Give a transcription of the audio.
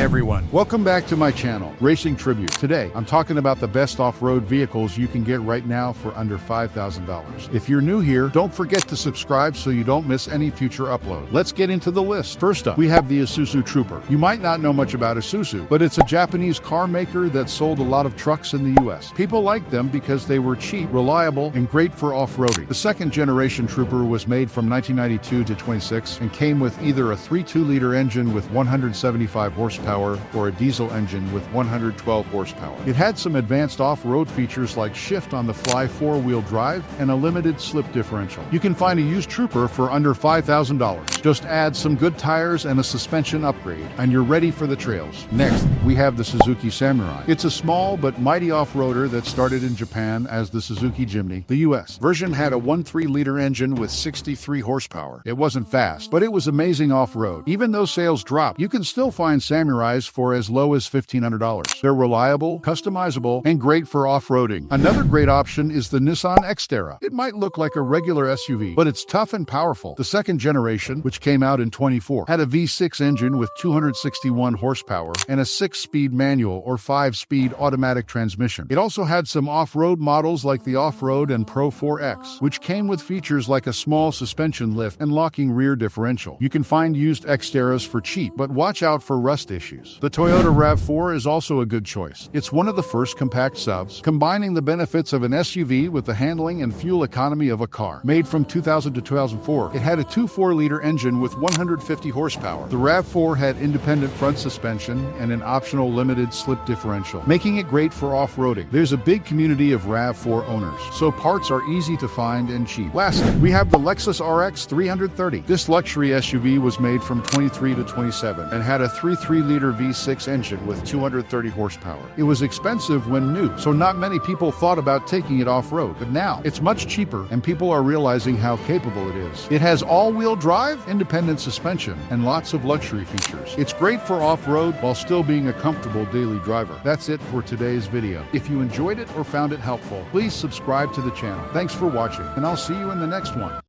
everyone, welcome back to my channel, Racing Tribute. Today, I'm talking about the best off-road vehicles you can get right now for under $5,000. If you're new here, don't forget to subscribe so you don't miss any future upload. Let's get into the list. First up, we have the Isuzu Trooper. You might not know much about Isuzu, but it's a Japanese car maker that sold a lot of trucks in the US. People liked them because they were cheap, reliable, and great for off-roading. The second generation Trooper was made from 1992 to 26 and came with either a 3.2-liter engine with 175 horsepower or a diesel engine with 112 horsepower. It had some advanced off-road features like shift-on-the-fly 4-wheel drive and a limited slip differential. You can find a used Trooper for under $5,000. Just add some good tires and a suspension upgrade, and you're ready for the trails. Next, we have the Suzuki Samurai. It's a small but mighty off-roader that started in Japan as the Suzuki Jimny. The US version had a 1.3-liter engine with 63 horsepower. It wasn't fast, but it was amazing off-road. Even though sales dropped, you can still find Samurais for as low as $1,500. They're reliable, customizable, and great for off-roading. Another great option is the Nissan Xterra. It might look like a regular SUV, but it's tough and powerful. The second generation, which came out in 24, had a V6 engine with 261 horsepower and a 6-speed manual or 5-speed automatic transmission. It also had some off-road models like the Off-Road and Pro 4X, which came with features like a small suspension lift and locking rear differential. You can find used Xterras for cheap, but watch out for rust issues. The Toyota RAV4 is also a good choice. It's one of the first compact subs, combining the benefits of an SUV with the handling and fuel economy of a car. Made from 2000 to 2004, it had a 2.4-liter engine with 150 horsepower. The RAV4 had independent front suspension and an optional limited slip differential, making it great for off-roading. There's a big community of RAV4 owners, so parts are easy to find and cheap. Lastly, we have the Lexus RX 330. This luxury SUV was made from 23 to 27 and had a 3.3-liter V6 engine with 230 horsepower. It was expensive when new, so not many people thought about taking it off-road, but now it's much cheaper and people are realizing how capable it is. It has all-wheel drive, independent suspension, and lots of luxury features. It's great for off-road while still being a comfortable daily driver. That's it for today's video. If you enjoyed it or found it helpful, please subscribe to the channel. Thanks for watching, and I'll see you in the next one.